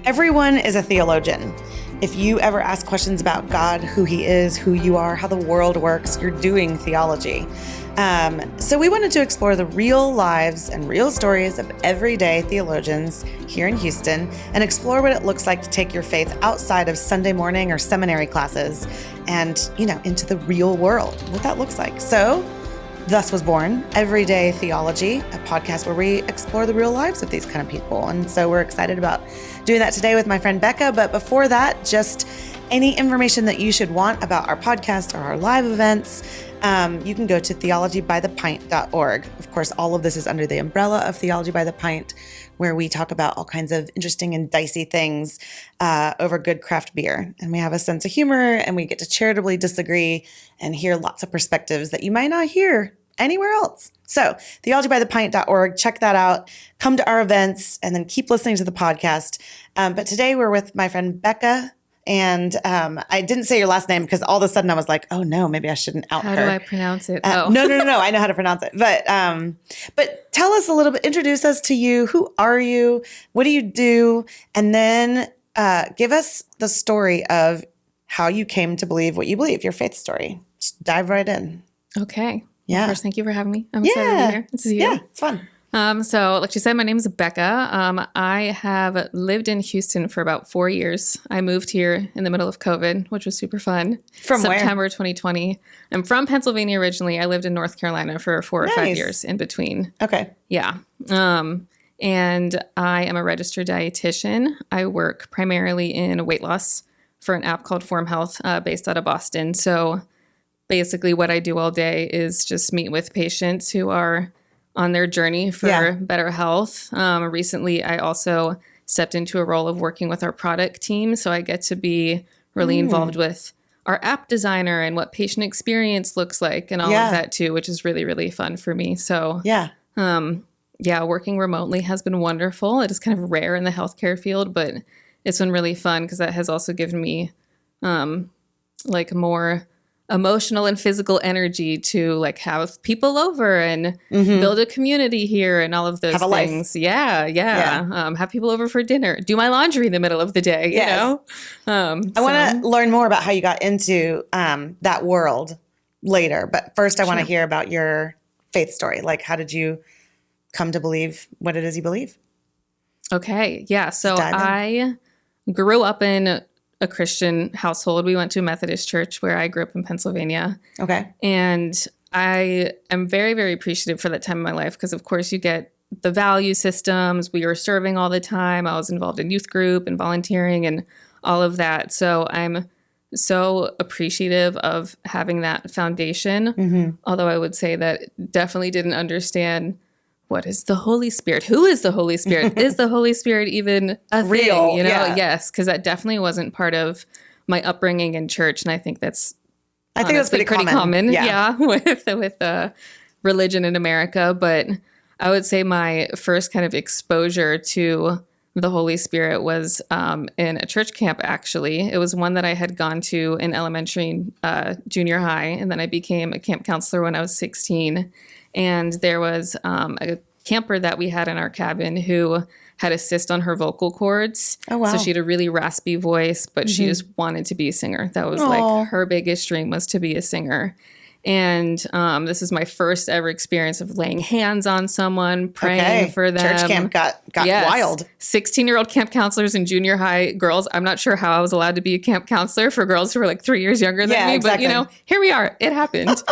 Everyone is a theologian. If you ever ask questions about God, who he is, who you are, how the world works, you're doing theology. So we wanted to explore the real lives and real stories of everyday theologians here in Houston and explore what it looks like to take your faith outside of Sunday morning or seminary classes and, into the real world, what that looks like. So thus was born Everyday Theology, a podcast where we explore the real lives of these kind of people. And so we're excited about doing that today with my friend Becca. But before that, just any information that you should want about our podcast or our live events, you can go to theologybythepint.org. Of course, all of this is under the umbrella of Theology by the Pint, where we talk about all kinds of interesting and dicey things over good craft beer. And we have a sense of humor, and we get to charitably disagree and hear lots of perspectives that you might not hear anywhere else. So theologybythepint.org, check that out. Come to our events, and then keep listening to the podcast. But today we're with my friend Becca. And I didn't say your last name because all of a sudden I was like, oh no, maybe I shouldn't out her. How do I pronounce it? No. I know how to pronounce it. But tell us a little bit, introduce us to you. Who are you? What do you do? And then give us the story of how you came to believe what you believe, your faith story. Just dive right in. Okay. Yeah. Well, first, thank you for having me. I'm excited to be here. This is you. Yeah, it's fun. So like you said, my name is Becca. I have lived in Houston for about 4 years. I moved here in the middle of COVID, which was super fun. From where? September 2020. I'm from Pennsylvania originally. I lived in North Carolina for 4 or 5 years in between. Okay. Yeah. And I am a registered dietitian. I work primarily in weight loss for an app called Form Health, based out of Boston. So basically what I do all day is just meet with patients who are on their journey for better health. Recently, I also stepped into a role of working with our product team. So I get to be really involved with our app designer and what patient experience looks like and all of that too, which is really, really fun for me. So working remotely has been wonderful. It is kind of rare in the healthcare field, but it's been really fun because that has also given me more emotional and physical energy to have people over and build a community here and all of those things. Life. Yeah. Have people over for dinner, do my laundry in the middle of the day, you know? I want to learn more about how you got into that world later. But first I want to hear about your faith story. Like, how did you come to believe what it is you believe? Okay. Yeah. So I grew up in a Christian household. We went to a Methodist church where I grew up in Pennsylvania. Okay. And I am very, very appreciative for that time in my life because, of course, you get the value systems. We were serving all the time. I was involved in youth group and volunteering and all of that. So I'm so appreciative of having that foundation. Although I would say that definitely didn't understand what is the Holy Spirit? Who is the Holy Spirit? Is the Holy Spirit even a real? Thing? Yes, because that definitely wasn't part of my upbringing in church, and I think that's pretty common. Yeah, with religion in America. But I would say my first kind of exposure to the Holy Spirit was in a church camp. Actually, it was one that I had gone to in elementary, junior high, and then I became a camp counselor when I was 16. And there was a camper that we had in our cabin who had a cyst on her vocal cords. Oh, wow. So she had a really raspy voice, but she just wanted to be a singer. That was like her biggest dream, was to be a singer. And this is my first ever experience of laying hands on someone, praying for them. Church camp got wild. 16-year-old camp counselors and junior high girls. I'm not sure how I was allowed to be a camp counselor for girls who were like 3 years younger than me. Exactly. But, here we are. It happened.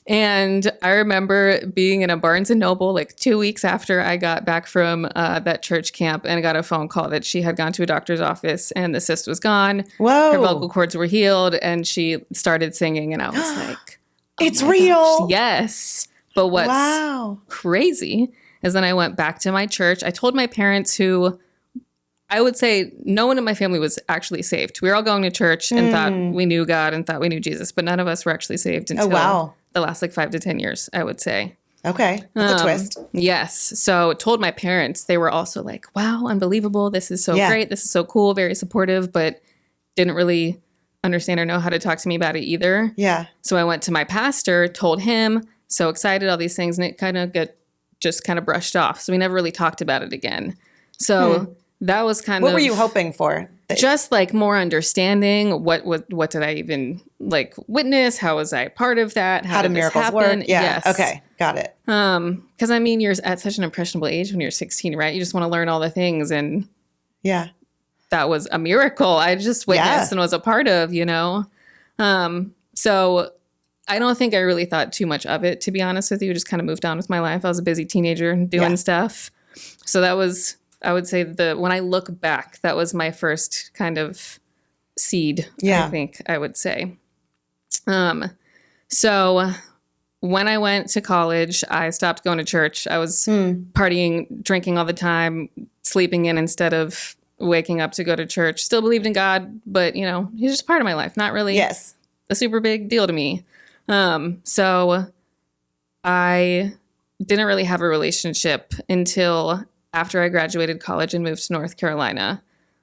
And I remember being in a Barnes & Noble like 2 weeks after I got back from that church camp, and I got a phone call that she had gone to a doctor's office and the cyst was gone. Whoa. Her vocal cords were healed, and she started singing, and I was like, it's real. Gosh, yes. But what's crazy is then I went back to my church. I told my parents, who I would say no one in my family was actually saved. We were all going to church and thought we knew God and thought we knew Jesus, but none of us were actually saved until the last 5 to 10 years, I would say. Okay. That's a twist. Yes. So told my parents, they were also like, wow, unbelievable. This is so great. This is so cool. Very supportive, but didn't really understand or know how to talk to me about it either. Yeah. So I went to my pastor, told him, so excited, all these things, and it kind of brushed off. So we never really talked about it again. So that was kind What of. were you hoping for? Just like more understanding what did I even like witness? How was I part of that? How do did this miracles happen? work? Yeah. Yes. Okay. Got it. Because I mean, you're at such an impressionable age when you're 16, right? You just want to learn all the things, and Yeah. that was a miracle I just witnessed and was a part of, you know? So I don't think I really thought too much of it, to be honest with you. Just kind of moved on with my life. I was a busy teenager doing stuff. So that was, I would say, when I look back, that was my first kind of seed, I think I would say. So when I went to college, I stopped going to church. I was partying, drinking all the time, sleeping in instead of waking up to go to church. Still believed in God, but, you know, he's just part of my life. Not really a super big deal to me. So I didn't really have a relationship until after I graduated college and moved to North Carolina.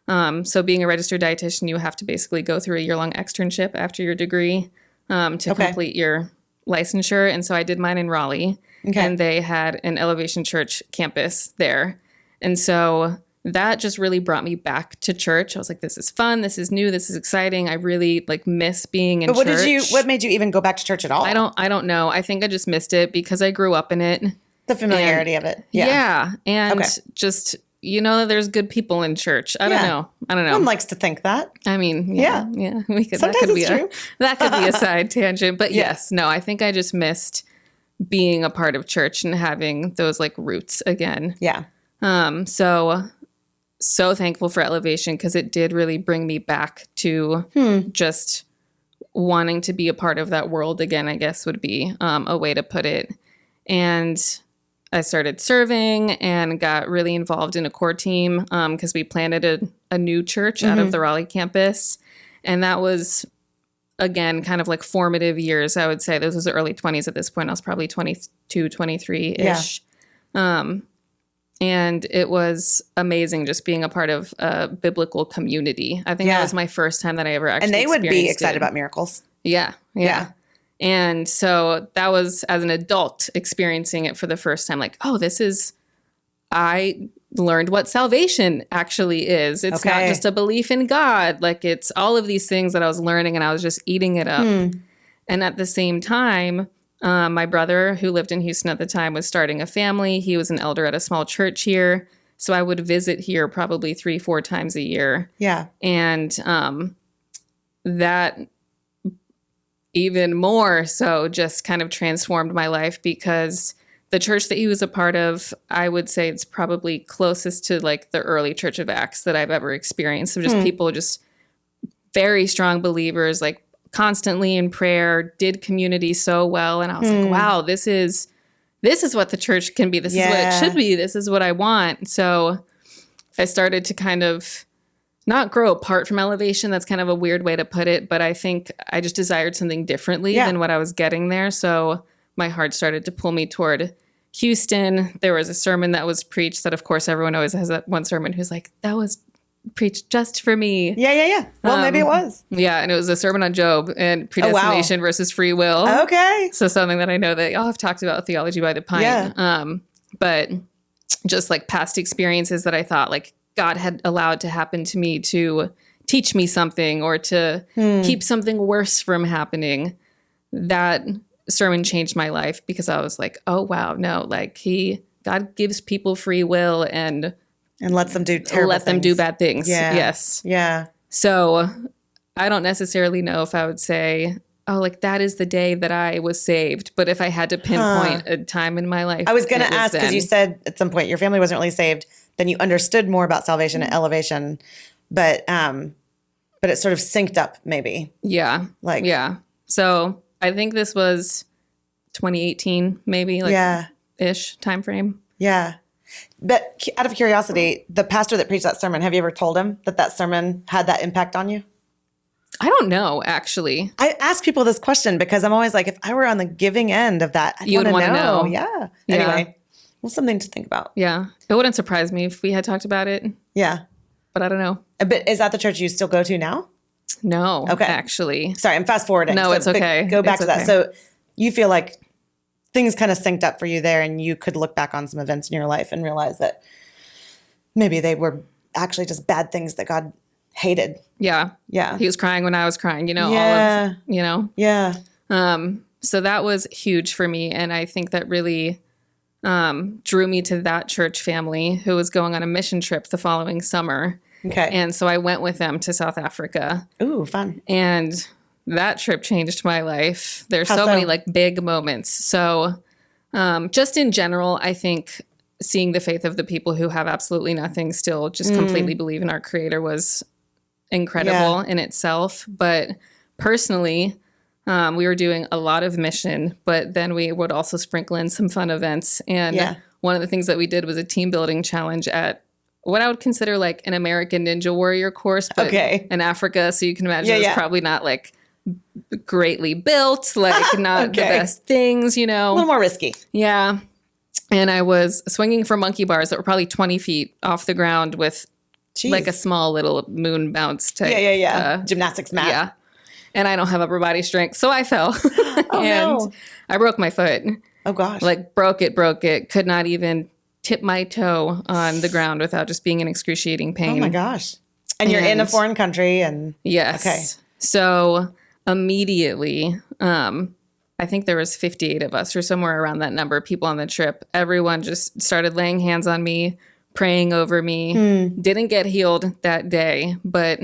So being a registered dietitian, you have to basically go through a year-long externship after your degree to complete your licensure. And so I did mine in Raleigh, and they had an Elevation Church campus there. And so that just really brought me back to church. I was like, this is fun. This is new. This is exciting. I really like miss being in church. But what made you even go back to church at all? I don't know. I think I just missed it because I grew up in it. The familiarity of it. Yeah. And just, you know, there's good people in church. I don't know. One likes to think that. I mean, Sometimes it's true. That could be a side tangent. But I think I just missed being a part of church and having those like roots again. Yeah. So thankful for Elevation because it did really bring me back to just wanting to be a part of that world again, I guess would be a way to put it. And I started serving and got really involved in a core team because we planted a new church out of the Raleigh campus. And that was, again, kind of like formative years, I would say. This was the early 20s at this point. I was probably 22, 23-ish. Yeah. And it was amazing just being a part of a biblical community. I think that was my first time that I ever actually experienced it. And they would be excited about miracles. Yeah. And so that was, as an adult, experiencing it for the first time. Like, oh, I learned what salvation actually is. It's not just a belief in God. Like, it's all of these things that I was learning, and I was just eating it up. And at the same time, my brother, who lived in Houston at the time, was starting a family. He was an elder at a small church here. So I would visit here probably 3-4 times a year. Yeah. And that even more so just kind of transformed my life because the church that he was a part of, I would say it's probably closest to like the early Church of Acts that I've ever experienced. So just people, just very strong believers, like constantly in prayer, did community so well. And I was like, wow, this is what the church can be. This is what it should be. This is what I want. So I started to kind of not grow apart from Elevation. That's kind of a weird way to put it. But I think I just desired something differently than what I was getting there. So my heart started to pull me toward Houston. There was a sermon that was preached that, of course, everyone always has that one sermon who's like, that was preached just for me. Yeah. Well, maybe it was. Yeah, and it was a sermon on Job and predestination versus free will. Okay. So something that I know that y'all have talked about, Theology by the Pint. Yeah. But just like past experiences that I thought like God had allowed to happen to me to teach me something or to keep something worse from happening. That sermon changed my life because I was like, oh, wow, no, like God gives people free will and lets them do terrible things. Them do bad things. Yeah. Yes. Yeah. So I don't necessarily know if I would say, oh, like that is the day that I was saved. But if I had to pinpoint a time in my life, I was going to ask because you said at some point your family wasn't really saved. Then you understood more about salvation and Elevation, but it sort of synced up maybe. Yeah. Yeah. So I think this was 2018, maybe ish time frame. Yeah. But out of curiosity, the pastor that preached that sermon, have you ever told him that sermon had that impact on you? I don't know, actually. I ask people this question because I'm always like, if I were on the giving end of that, I'd want to know. Yeah. Anyway, well, something to think about. Yeah. It wouldn't surprise me if we had talked about it. Yeah. But I don't know. But is that the church you still go to now? No, actually. Sorry, I'm fast forwarding. No, it's okay. Go back to that. So you feel like things kind of synced up for you there and you could look back on some events in your life and realize that maybe they were actually just bad things that God hated. Yeah. Yeah. He was crying when I was crying, Yeah. all of, Yeah. So that was huge for me. And I think that really drew me to that church family who was going on a mission trip the following summer. Okay. And so I went with them to South Africa. Ooh, fun. And that trip changed my life. There's How so so? many like big moments. So just in general, I think seeing the faith of the people who have absolutely nothing still just completely believe in our Creator was incredible in itself. But personally, we were doing a lot of mission, but then we would also sprinkle in some fun events. And one of the things that we did was a team building challenge at what I would consider like an American Ninja Warrior course, but in Africa. So you can imagine it's probably not like greatly built, like not the best things, A little more risky. Yeah. And I was swinging from monkey bars that were probably 20 feet off the ground with like a small little moon bounce type. Gymnastics mat. Yeah. And I don't have upper body strength. So I fell. I broke my foot. Oh, gosh. Like broke it. Could not even tip my toe on the ground without just being in excruciating pain. Oh, my gosh. And you're in a foreign country. And yes. Okay. So immediately, I think there was 58 of us or somewhere around that number of people on the trip. Everyone just started laying hands on me, praying over me. Didn't get healed that day, but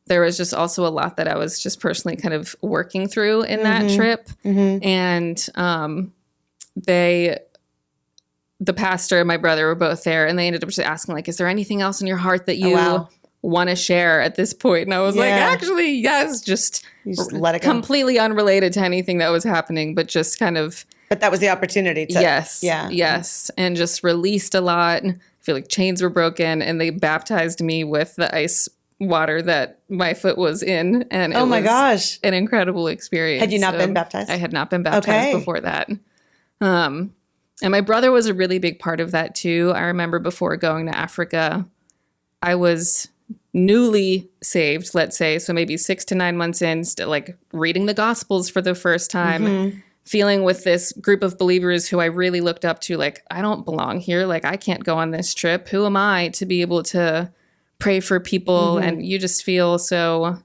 there was just also a lot that I was just personally kind of working through in that trip. And the pastor and my brother were both there, and they ended up just asking, like, is there anything else in your heart that you want to share at this point? And I was like, actually, yes, just let it go. Completely unrelated to anything that was happening, but just kind of. But that was the opportunity to. Yes. And just released a lot. I feel like chains were broken, and they baptized me with the ice water that my foot was in. And it my gosh, an incredible experience. Had you not been baptized? I had not been baptized before that. And my brother was a really big part of that too. I remember before going to Africa, I was newly saved, let's say, so maybe 6 to 9 months in, still like reading the Gospels for the first time, feeling with this group of believers who I really looked up to, like, I don't belong here. Like, I can't go on this trip. Who am I to be able to pray for people? And you just feel so,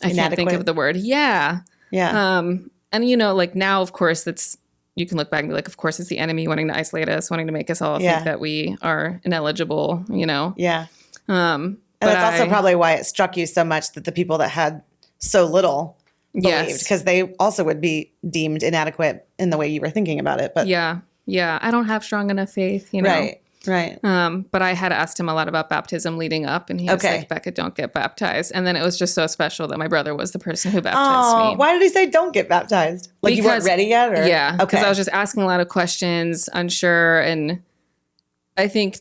I can't think of the word. Yeah. And, like now, of course, you can look back and be like, of course, it's the enemy wanting to isolate us, wanting to make us all think that we are ineligible, Yeah. And that's also probably why it struck you so much that the people that had so little believed, because they also would be deemed inadequate in the way you were thinking about it. But yeah, I don't have strong enough faith, Right. But I had asked him a lot about baptism leading up, and he was like, Becca, don't get baptized. And then it was just so special that my brother was the person who baptized me. Why did he say don't get baptized? Like you weren't ready yet? Or? Yeah, because I was just asking a lot of questions, unsure. And I think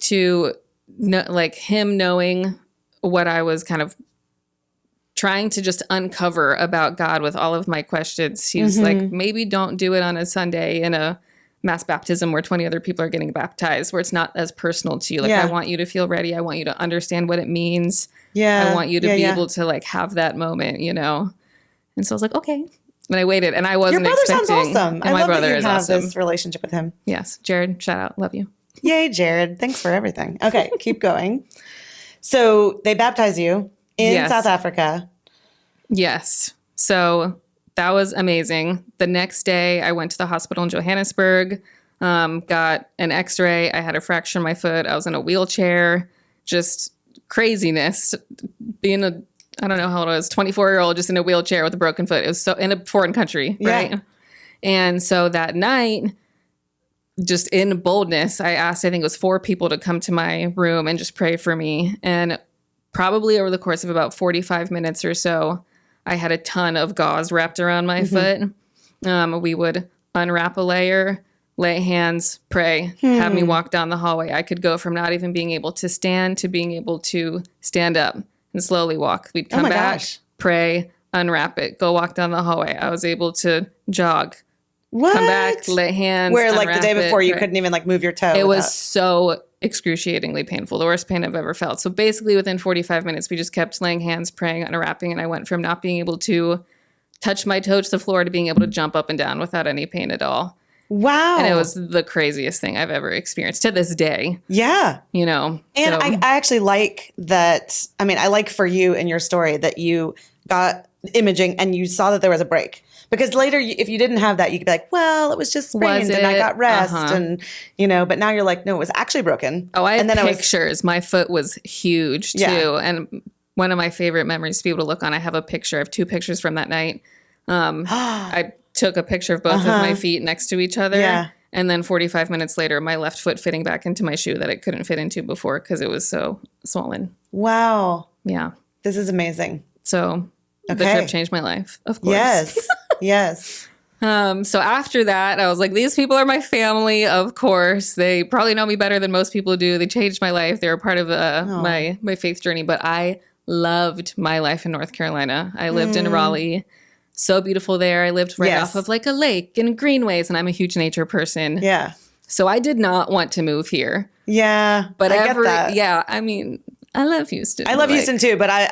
like him knowing what I was kind of trying to just uncover about God with all of my questions, he was like, maybe don't do it on a Sunday in a mass baptism where 20 other people are getting baptized, where it's not as personal to you. Like, I want you to feel ready. I want you to understand what it means. I want you to be able to like have that moment, And so I was like, okay. And I waited, and I wasn't expecting. Your brother sounds awesome. And my brother is awesome. This relationship with him. Yes. Jared, shout out. Love you. Yay, Jared. Thanks for everything. Okay, keep going. So they baptize you in South Africa. Yes. So that was amazing. The next day, I went to the hospital in Johannesburg, got an x-ray. I had a fracture in my foot. I was in a wheelchair. Just craziness. Being I don't know how old I was, 24-year-old just in a wheelchair with a broken foot. It was so in a foreign country, right? Yeah. And so that night, just in boldness, I asked, I think it was 4 people to come to my room and just pray for me. And probably over the course of about 45 minutes or so, I had a ton of gauze wrapped around my foot. We would unwrap a layer, lay hands, pray, have me walk down the hallway. I could go from not even being able to stand to being able to stand up and slowly walk. We'd come back, pray, unwrap it, go walk down the hallway. I was able to jog. What? Come back, lay hands. Where like the day before you couldn't even like move your toe. It was so excruciatingly painful. The worst pain I've ever felt. So basically within 45 minutes, we just kept laying hands, praying, unwrapping. And I went from not being able to touch my toe to the floor to being able to jump up and down without any pain at all. Wow. And it was the craziest thing I've ever experienced to this day, Yeah. And I actually like that. I mean, I like for you in your story that you got imaging and you saw that there was a break. Because later, if you didn't have that, you could be like, well, it was just sprained and I got rest. And, but now you're like, no, it was actually broken. Oh, I have and then pictures. My foot was huge too. Yeah. And one of my favorite memories to be able to look on, I have 2 pictures from that night. I took a picture of both of my feet next to each other. Yeah. And then 45 minutes later, my left foot fitting back into my shoe that it couldn't fit into before because it was so swollen. Wow. Yeah. This is amazing. So the trip changed my life, of course. Yes. Yes. So after that, I was like, these people are my family, of course. They probably know me better than most people do. They changed my life. They were part of my faith journey. But I loved my life in North Carolina. I lived in Raleigh. So beautiful there. I lived right off of like a lake and greenways, and I'm a huge nature person. Yeah. So I did not want to move here. Yeah. But I get that. Yeah, I mean, I love Houston. I love Houston too, but I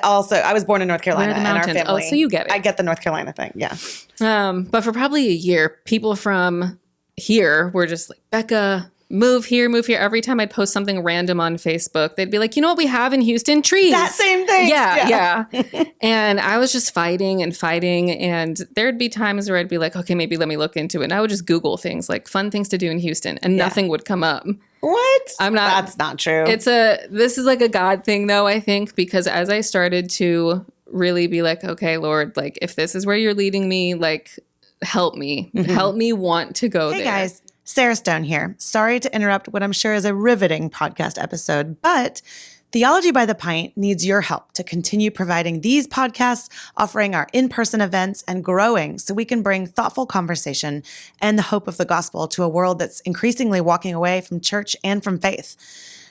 was born in North Carolina the and our mountains. family. Oh, so you get it. I get the North Carolina thing. Yeah. But for probably a year, people from here were just like, Becca, move here, move here. Every time I'd post something random on Facebook, they'd be like, you know what we have in Houston? Trees. That same thing. Yeah. And I was just fighting. And there'd be times where I'd be like, okay, maybe let me look into it. And I would just Google things like fun things to do in Houston, and nothing would come up. What? That's not true. This is like a God thing though, I think, because as I started to really be like, okay, Lord, like if this is where you're leading me, like help me want to go there. Hey guys, Sarah Stone here. Sorry to interrupt what I'm sure is a riveting podcast episode, but Theology by the Pint needs your help to continue providing these podcasts, offering our in-person events, and growing so we can bring thoughtful conversation and the hope of the gospel to a world that's increasingly walking away from church and from faith.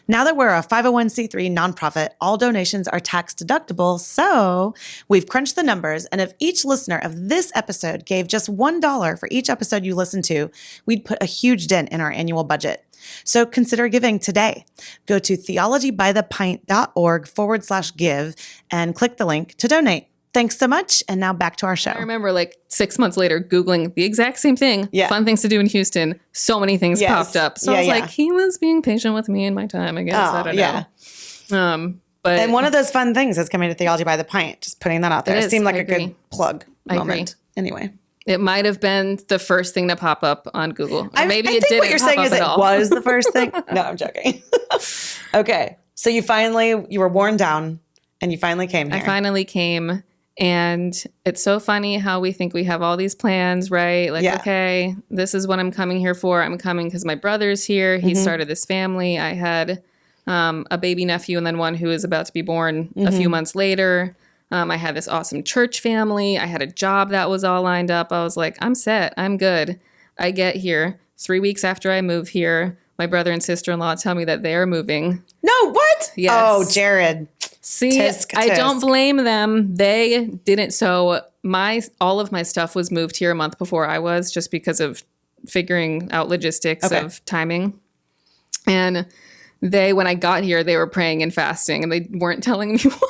Now that we're a 501c3 nonprofit, all donations are tax deductible, so we've crunched the numbers, and if each listener of this episode gave just $1 for each episode you listen to, we'd put a huge dent in our annual budget. So consider giving today. Go to theologybythepint.org/give and click the link to donate. Thanks so much. And now back to our show. I remember like 6 months later, Googling the exact same thing. Yeah. Fun things to do in Houston. So many things popped up. So I was like, he was being patient with me in my time, I guess. I don't know. But and one of those fun things is coming to Theology by the Pint. Just putting that out there. It seemed like a good plug moment. Anyway. It might have been the first thing to pop up on Google. Or maybe I it think didn't what you're pop saying up is at it all. was the first thing. No, I'm joking. Okay. So you were worn down and you finally came here. I finally came. And it's so funny how we think we have all these plans, right? Like, okay, this is what I'm coming here for. I'm coming because my brother's here. He started this family. I had a baby nephew and then one who is about to be born a few months later. I had this awesome church family. I had a job that was all lined up. I was like, I'm set. I'm good. I get here 3 weeks after I move here. My brother and sister-in-law tell me that they are moving. No, what? Yes. Oh, Jared. See, I don't blame them. They didn't. So all of my stuff was moved here a month before I was, just because of figuring out logistics of timing. And when I got here, they were praying and fasting, and they weren't telling me why.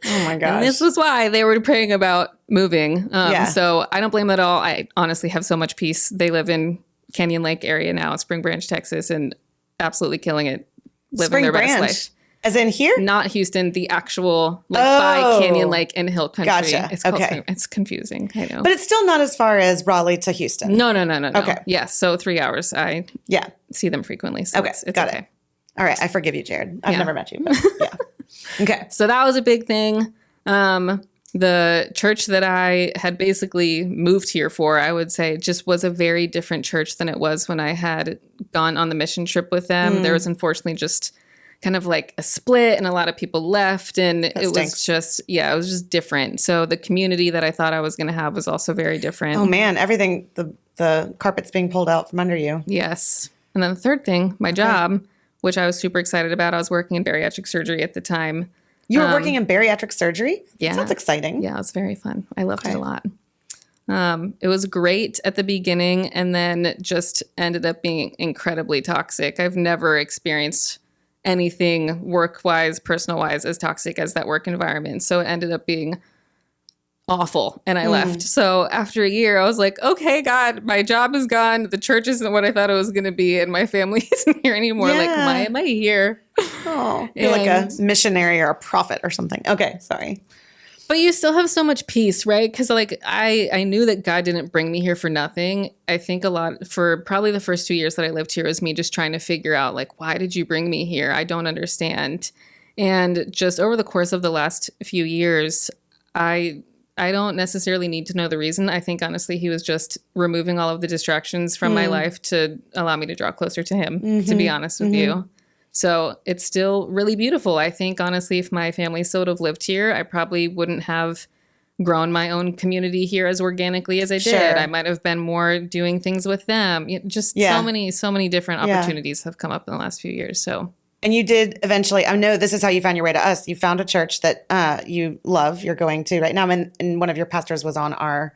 Oh my gosh. And this was why they were praying about moving. So I don't blame them at all. I honestly have so much peace. They live in Canyon Lake area now, Spring Branch, Texas, and absolutely killing it, living their best life. As in here? Not Houston, the actual, by Canyon Lake and Hill Country. Gotcha. It's confusing, I know. But it's still not as far as Raleigh to Houston. No. Okay. Yes, so 3 hours. I see them frequently, so it's got okay. It. All right, I forgive you, Jared. I've never met you, but Okay. So that was a big thing. The church that I had basically moved here for, I would say, just was a very different church than it was when I had gone on the mission trip with them. There was unfortunately just kind of like a split, and a lot of people left, and it was just different. So the community that I thought I was going to have was also very different. Oh man, everything, the carpet's being pulled out from under you. Yes. And then the third thing, my job, which I was super excited about. I was working in bariatric surgery at the time. You were working in bariatric surgery? Yeah. That sounds exciting. Yeah, it was very fun. I loved it a lot. It was great at the beginning, and then just ended up being incredibly toxic. I've never experienced anything work-wise, personal-wise, as toxic as that work environment. So it ended up being awful. And I left. So after a year, I was like, okay, God, my job is gone. The church isn't what I thought it was going to be. And my family isn't here anymore. Like, why am I here? Oh, you're like a missionary or a prophet or something. Okay, sorry. But you still have so much peace, right? Because like I knew that God didn't bring me here for nothing. I think a lot for probably the first 2 years that I lived here was me just trying to figure out like, why did you bring me here? I don't understand. And just over the course of the last few years, I don't necessarily need to know the reason. I think, honestly, he was just removing all of the distractions from my life to allow me to draw closer to him, to be honest with you. So it's still really beautiful. I think, honestly, if my family still would have lived here, I probably wouldn't have grown my own community here as organically as I did. I might have been more doing things with them. Just so many different opportunities have come up in the last few years. So. And you did eventually, I know this is how you found your way to us. You found a church that you love, you're going to right now. And one of your pastors was on our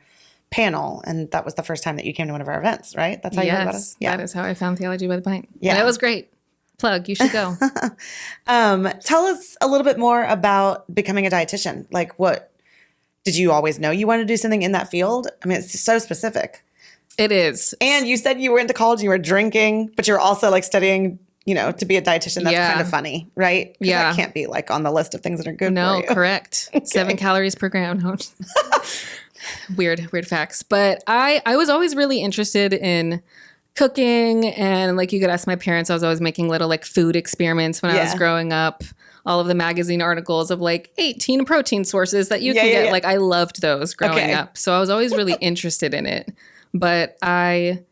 panel. And that was the first time that you came to one of our events, right? That's how you heard about us? Yeah, that is how I found Theology by the Pint. Yeah. And it was great. Plug, you should go. Tell us a little bit more about becoming a dietitian. Like what, did you always know you wanted to do something in that field? I mean, it's so specific. It is. And you said you were into college, you were drinking, but you were also like studying, to be a dietitian. That's kind of funny, right? Yeah. That can't be like on the list of things that are good for you. No, correct. Okay. 7 calories per gram. No. Weird facts. But I was always really interested in cooking, and like you could ask my parents, I was always making little like food experiments when I was growing up. All of the magazine articles of like 18 protein sources that you can get. Yeah. Like I loved those growing up. So I was always really interested in it. But I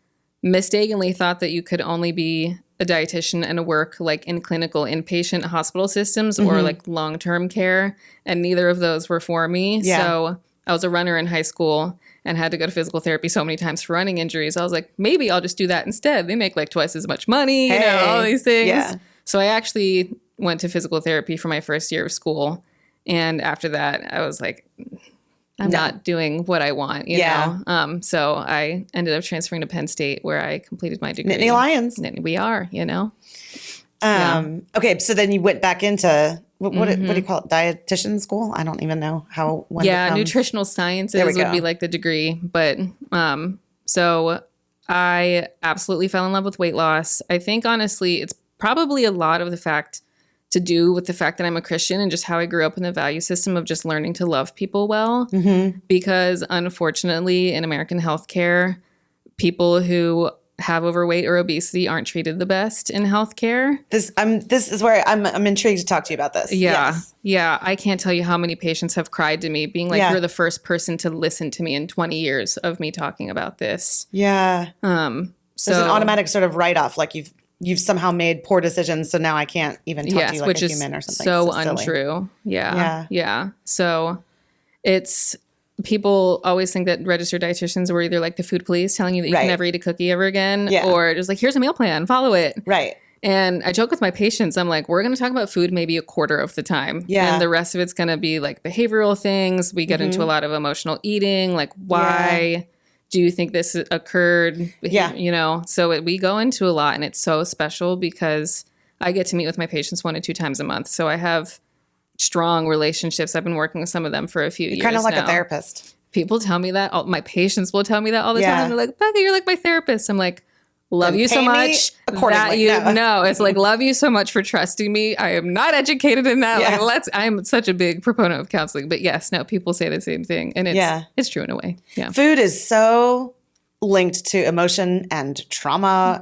mistakenly thought that you could only be a dietitian and work like in clinical inpatient hospital systems or like long-term care. And neither of those were for me. Yeah. So I was a runner in high school and had to go to physical therapy so many times for running injuries. I was like, maybe I'll just do that instead. They make like twice as much money, all these things. Yeah. So I actually went to physical therapy for my first year of school. And after that, I was like, I'm not doing what I want, you know? So I ended up transferring to Penn State where I completed my degree. Nittany Lions. We are, Okay, so then you went back into, what do you call it? Dietitian school? I don't even know how one becomes. Nutritional sciences would be like the degree. But so I absolutely fell in love with weight loss. I think, honestly, it's probably a lot of the fact to do with the fact that I'm a Christian and just how I grew up in the value system of just learning to love people well. Because unfortunately in American healthcare, people who have overweight or obesity aren't treated the best in healthcare. This is where I'm intrigued to talk to you about this. Yeah. I can't tell you how many patients have cried to me being like, you're the first person to listen to me in 20 years of me talking about this. Yeah. So there's an automatic sort of write-off, like you've somehow made poor decisions, so now I can't even talk to you like a human or something. So untrue. Yeah. So it's, people always think that registered dietitians were either like the food police telling you that you can never eat a cookie ever again, or just like, here's a meal plan, follow it. Right. And I joke with my patients, I'm like, we're going to talk about food maybe a quarter of the time. Yeah. And the rest of it's going to be like behavioral things. We get into a lot of emotional eating, like why do you think this occurred? Yeah. So we go into a lot, and it's so special because I get to meet with my patients 1 to 2 times a month. So I have strong relationships. I've been working with some of them for a few years now. Kind of like a therapist. People tell me that. My patients will tell me that all the time. They're like, Becca, you're like my therapist. I'm like, love you so much that it's like, love you so much for trusting me. I am not educated in that. Yeah. Like, I'm such a big proponent of counseling, but yes, no, people say the same thing, and it's true in a way. Yeah. Food is so linked to emotion and trauma,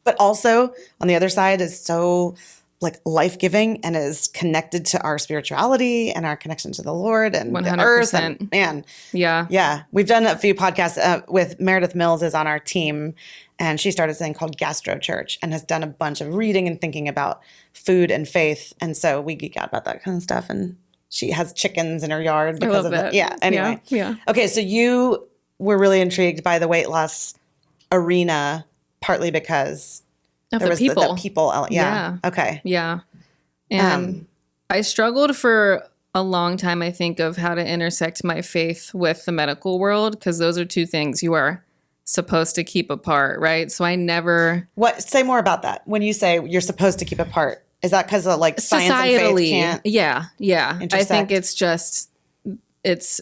but also on the other side is so like life-giving and is connected to our spirituality and our connection to the Lord and 100%. The earth. And man, yeah. We've done a few podcasts with Meredith Mills is on our team, and she started something called Gastro Church and has done a bunch of reading and thinking about food and faith. And so we geek out about that kind of stuff. And she has chickens in her yard because of that. Yeah. Anyway. Yeah. Okay. So you were really intrigued by the weight loss arena, partly because of there the was people. The people element. Yeah. Okay. Yeah. And I struggled for a long time, I think, of how to intersect my faith with the medical world, because those are two things you are supposed to keep apart, right? So I never... Say more about that. When you say you're supposed to keep apart, is that because of like science and faith can't intersect? I think it's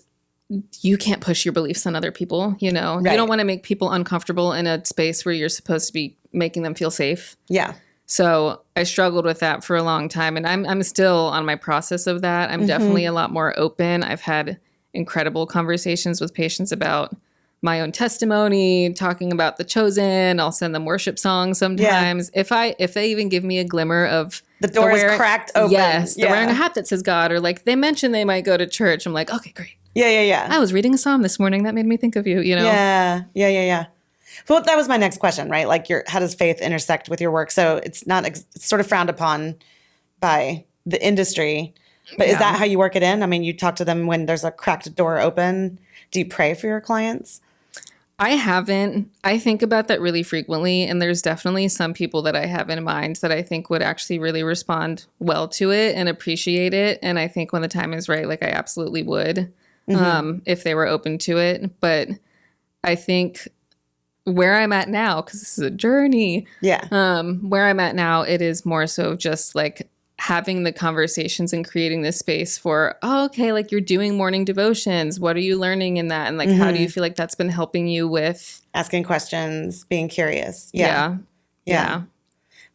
you can't push your beliefs on other people, you know? Right. You don't want to make people uncomfortable in a space where you're supposed to be making them feel safe. Yeah. So I struggled with that for a long time, and I'm still on my process of that. I'm definitely a lot more open. I've had incredible conversations with patients about my own testimony, talking about the chosen. I'll send them worship songs sometimes. Yeah. If they even give me a glimmer of the door is cracked open. Yes, they're wearing a hat that says God, or like they mentioned they might go to church. I'm like, okay, great. Yeah. I was reading a psalm this morning that made me think of you. You know. Yeah. Well, that was my next question, right? Like, how does faith intersect with your work? So it's not it's sort of frowned upon by the industry, but is that how you work it in? I mean, you talk to them when there's a cracked door open. Do you pray for your clients? I haven't. I think about that really frequently, and there's definitely some people that I have in mind that I think would actually really respond well to it and appreciate it. And I think when the time is right, like I absolutely would, if they were open to it. But I think where I'm at now, because this is a journey, where I'm at now, it is more so just like having the conversations and creating this space for, okay, like you're doing morning devotions. What are you learning in that? And like, how do you feel like that's been helping you with asking questions, being curious? Yeah.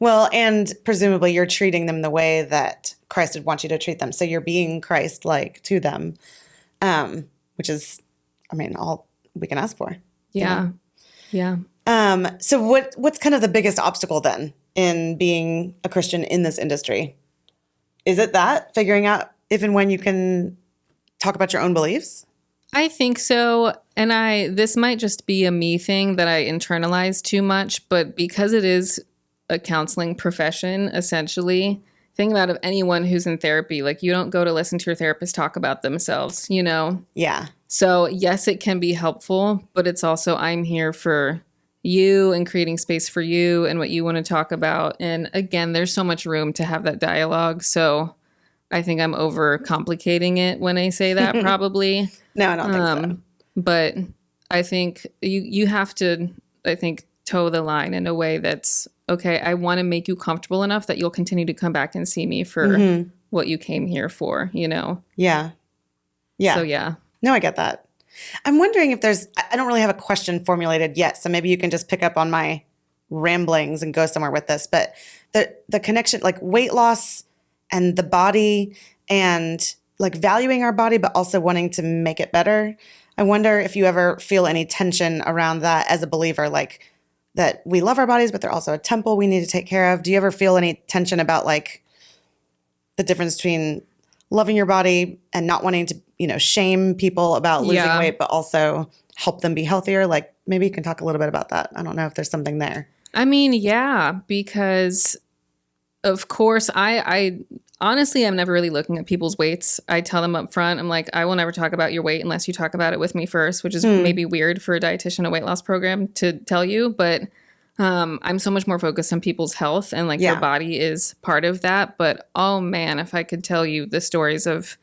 Well, and presumably you're treating them the way that Christ would want you to treat them. So you're being Christ-like to them, which is, I mean, all we can ask for. Yeah. So what's kind of the biggest obstacle then in being a Christian in this industry? Is it that figuring out if and when you can talk about your own beliefs? I think so. And this might just be a me thing that I internalize too much, but because it is a counseling profession, essentially, think about of anyone who's in therapy, like you don't go to listen to your therapist talk about themselves, you know? Yeah. So yes, it can be helpful, but it's also, I'm here for you and creating space for you and what you want to talk about. And again, there's so much room to have that dialogue. So I think I'm overcomplicating it when I say that probably. No, I don't think so. But I think you have to, I think, toe the line in a way that's, okay, I want to make you comfortable enough that you'll continue to come back and see me for what you came here for, you know? Yeah. So yeah. No, I get that. I'm wondering if I don't really have a question formulated yet, so maybe you can just pick up on my ramblings and go somewhere with this. But the connection, like weight loss and the body and like valuing our body, but also wanting to make it better. I wonder if you ever feel any tension around that as a believer, like that we love our bodies, but they're also a temple we need to take care of. Do you ever feel any tension about like the difference between loving your body and not wanting to, shame people about losing weight, but also help them be healthier? Like maybe you can talk a little bit about that. I don't know if there's something there. I mean, yeah, because of course I honestly, I'm never really looking at people's weights. I tell them up front, I'm like, I will never talk about your weight unless you talk about it with me first, which is maybe weird for a dietitian, a weight loss program to tell you, but I'm so much more focused on people's health and like their body is part of that. But oh man, if I could tell you the stories of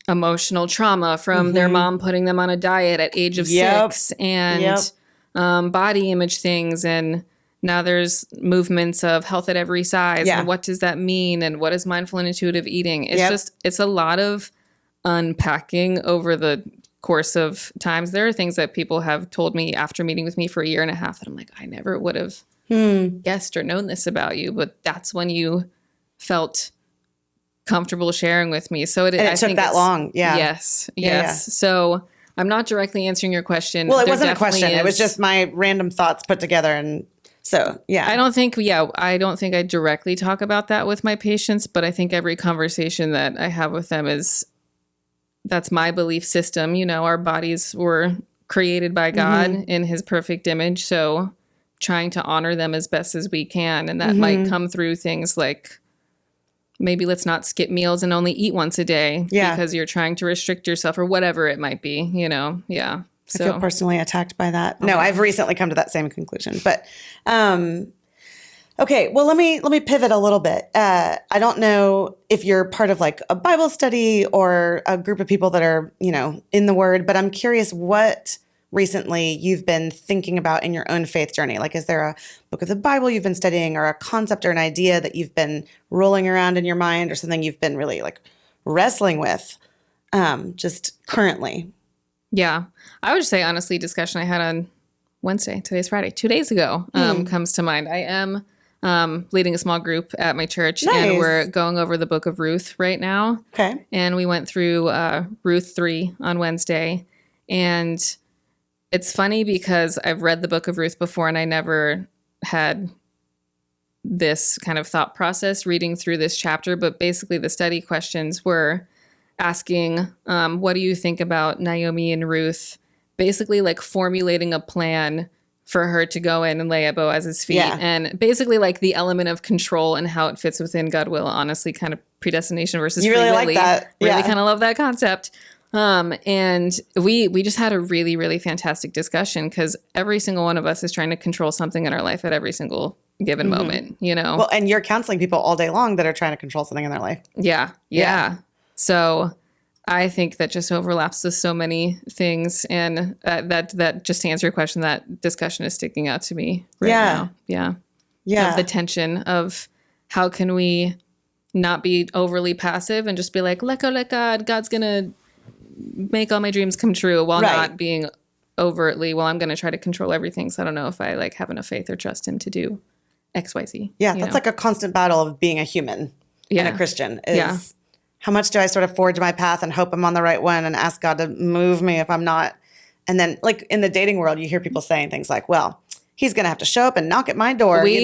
emotional trauma from their mom putting them on a diet at age of 6 and body image things, and now there's movements of health at every size and what does that mean and what is mindful and intuitive eating. It's it's a lot of unpacking over the course of times. There are things that people have told me after meeting with me for a year and a half that I'm like, I never would have guessed or known this about you, but that's when you felt comfortable sharing with me. So I took that long. Yeah. Yes. So I'm not directly answering your question. Well, it wasn't a question. It was just my random thoughts put together. And so, I don't think I directly talk about that with my patients, but I think every conversation that I have with them that's my belief system. Our bodies were created by God in his perfect image. So trying to honor them as best as we can. And that might come through things like, maybe let's not skip meals and only eat once a day because you're trying to restrict yourself or whatever it might be, Yeah. So. I feel personally attacked by that. No, I've recently come to that same conclusion. But okay, well, let me pivot a little bit. I don't know if you're part of like a Bible study or a group of people that are, in the Word, but I'm curious what recently you've been thinking about in your own faith journey. Like, is there a book of the Bible you've been studying or a concept or an idea that you've been rolling around in your mind or something you've been really like wrestling with just currently? Yeah. I would say, honestly, discussion I had on Wednesday, today's Friday, 2 days ago, comes to mind. I am leading a small group at my church, and we're going over the book of Ruth right now. Okay. And we went through Ruth 3 on Wednesday. And it's funny because I've read the book of Ruth before, and I never had this kind of thought process reading through this chapter. But basically, the study questions were asking, what do you think about Naomi and Ruth? Basically, like formulating a plan for her to go in and lay at Boaz's feet. Yeah. And basically, like the element of control and how it fits within God will, honestly, kind of predestination versus You free really will. like that. Really kind of love that concept. And we just had a really, really fantastic discussion because every single one of us is trying to control something in our life at every single given moment, you know? Well, and you're counseling people all day long that are trying to control something in their life. Yeah. So I think that just overlaps with so many things. And that just to answer your question, that discussion is sticking out to me right now. Yeah. Of the tension of how can we not be overly passive and just be like, let go, let God. God's going to make all my dreams come true, while not being overtly, well, I'm going to try to control everything. So I don't know if I like have enough faith or trust him to do X, Y, Z. Yeah. That's like a constant battle of being a human and a Christian is how much do I sort of forge my path and hope I'm on the right one and ask God to move me if I'm not? And then like in the dating world, you hear people saying things like, well, he's going to have to show up and knock at my door. We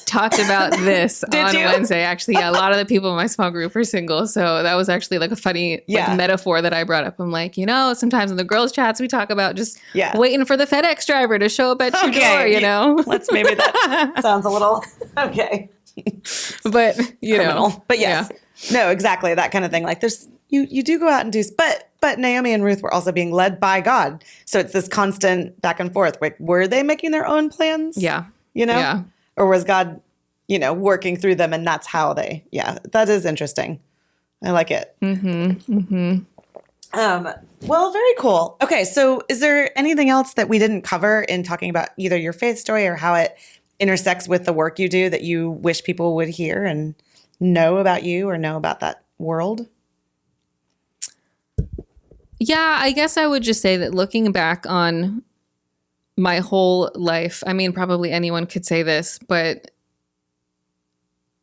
talked about this on Wednesday. Actually, a lot of the people in my small group are single. So that was actually like a funny metaphor that I brought up. I'm like, sometimes in the girls' chats, we talk about just waiting for the FedEx driver to show up at your door, Let's maybe that sounds a little, okay. But, Criminal. But yes. No, exactly. That kind of thing. Like there's, you do go out and do, but Naomi and Ruth were also being led by God. So it's this constant back and forth. Like, were they making their own plans? Yeah. Or was God, working through them and that's how that is interesting. I like it. Well, very cool. Okay. So is there anything else that we didn't cover in talking about either your faith story or how it intersects with the work you do that you wish people would hear and know about you or know about that world? Yeah, I guess I would just say that looking back on my whole life, I mean, probably anyone could say this, but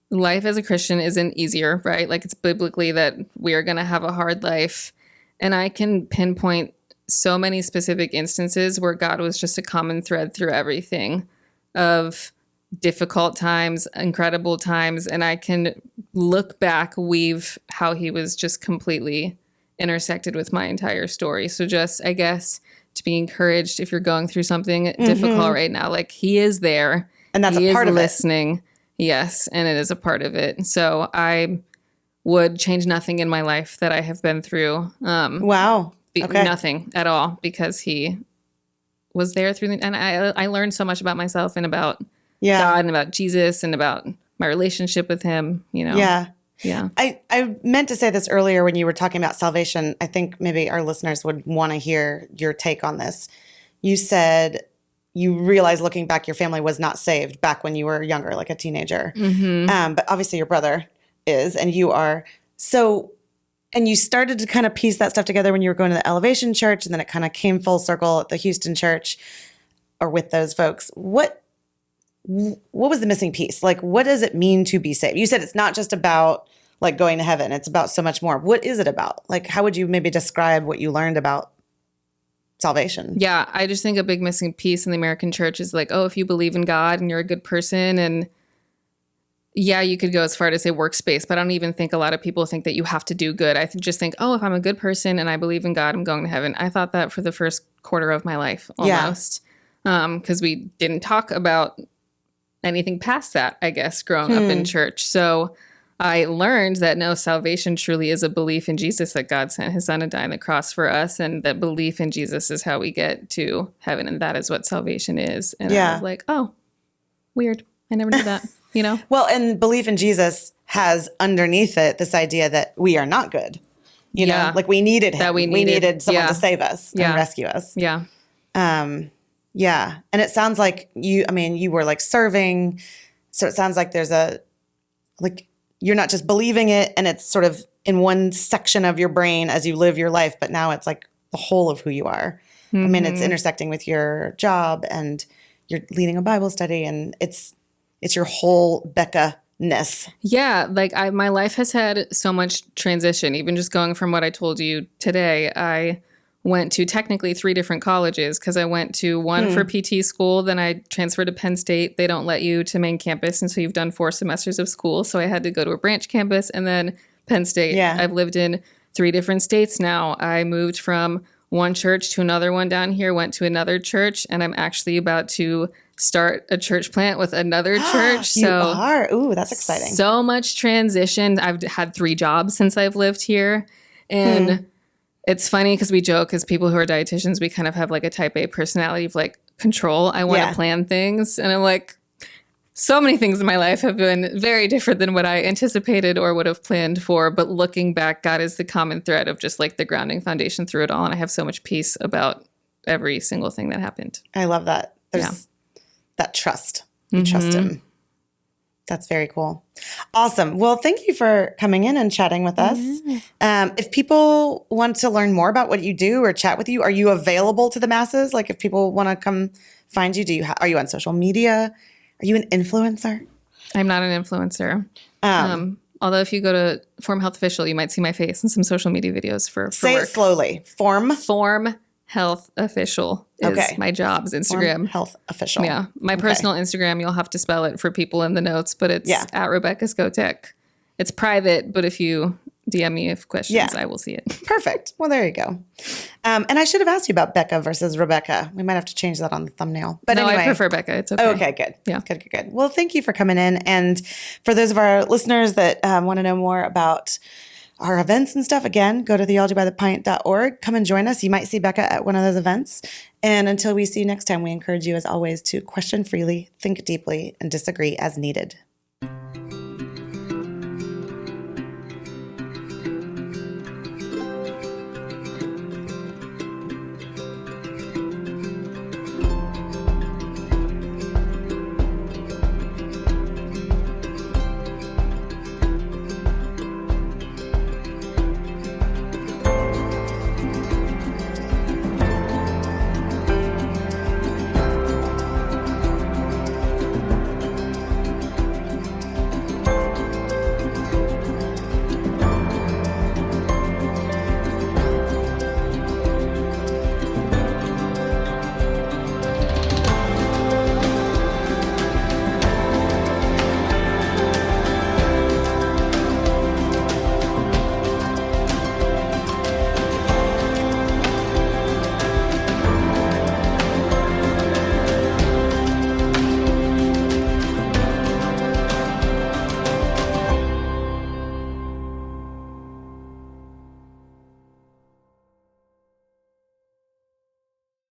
life as a Christian isn't easier, right? Like it's biblically that we are going to have a hard life. And I can pinpoint so many specific instances where God was just a common thread through everything of difficult times, incredible times. And I can look back, weave how he was just completely intersected with my entire story. So just, I guess, to be encouraged if you're going through something difficult right now, like he is there. And that's a part of listening. Yes. And it is a part of it. So I would change nothing in my life that I have been through. Wow. Okay. Nothing at all, because he was there through and I learned so much about myself and about God and about Jesus and about my relationship with him, Yeah. Yeah. I meant to say this earlier when you were talking about salvation. I think maybe our listeners would want to hear your take on this. You said you realized looking back, your family was not saved back when you were younger, like a teenager. But obviously your brother is, and you are. So, and you started to kind of piece that stuff together when you were going to the Elevation Church, and then it kind of came full circle at the Houston Church or with those folks. What was the missing piece? Like, what does it mean to be saved? You said it's not just about like going to heaven. It's about so much more. What is it about? Like, how would you maybe describe what you learned about salvation? Yeah, I just think a big missing piece in the American church is like, oh, if you believe in God and you're a good person, and yeah, you could go as far to say workspace, but I don't even think a lot of people think that you have to do good. I just think, oh, if I'm a good person and I believe in God, I'm going to heaven. I thought that for the first quarter of my life almost, because we didn't talk about anything past that, I guess, growing up in church. So I learned that no, salvation truly is a belief in Jesus, that God sent his son to die on the cross for us, and that belief in Jesus is how we get to heaven, and that is what salvation is. And I was like, oh, weird. I never knew that, Well, and belief in Jesus has underneath it this idea that we are not good. You know, like we needed him. That we needed someone to save us and rescue us. Yeah. Yeah. And it sounds like you were like serving. So it sounds like there's you're not just believing it and it's sort of in one section of your brain as you live your life, but now it's like the whole of who you are. I mean, it's intersecting with your job and you're leading a Bible study, and it's your whole Becca-ness. Yeah, like my life has had so much transition. Even just going from what I told you today, I went to technically 3 different colleges because I went to one for PT school, then I transferred to Penn State. They don't let you to main campus until you've done 4 semesters of school, so I had to go to a branch campus and then Penn State. Yeah. I've lived in 3 different states now. I moved from one church to another one down here, went to another church, and I'm actually about to start a church plant with another church. You are? Ooh, that's exciting. So much transition. I've had 3 jobs since I've lived here. And it's funny because we joke, as people who are dietitians, we kind of have like a type A personality of like control. I want to plan things. And I'm like, so many things in my life have been very different than what I anticipated or would have planned for. But looking back, God is the common thread of just like the grounding foundation through it all. And I have so much peace about every single thing that happened. I love that. There's that trust. You trust him. That's very cool. Awesome. Well, thank you for coming in and chatting with us. If people want to learn more about what you do or chat with you, are you available to the masses? Like if people want to come find you, are you on social media? Are you an influencer? I'm not an influencer. Although if you go to Form Health Official, you might see my face in some social media videos for Say work. it slowly. Form Health Official is my job's Instagram. Form Health Official. Yeah. My personal Instagram, you'll have to spell it for people in the notes, but it's at Rebecca Skotek. It's private, but if you DM me with questions, I will see it. Perfect. Well, there you go. And I should have asked you about Becca versus Rebecca. We might have to change that on the thumbnail. But no, anyway. I prefer Becca. It's okay. Oh, okay, good. Yeah. Good. Well, thank you for coming in. And for those of our listeners that want to know more about our events and stuff, again, go to theologybythepint.org. Come and join us. You might see Becca at one of those events. And until we see you next time, we encourage you, as always, to question freely, think deeply, and disagree as needed.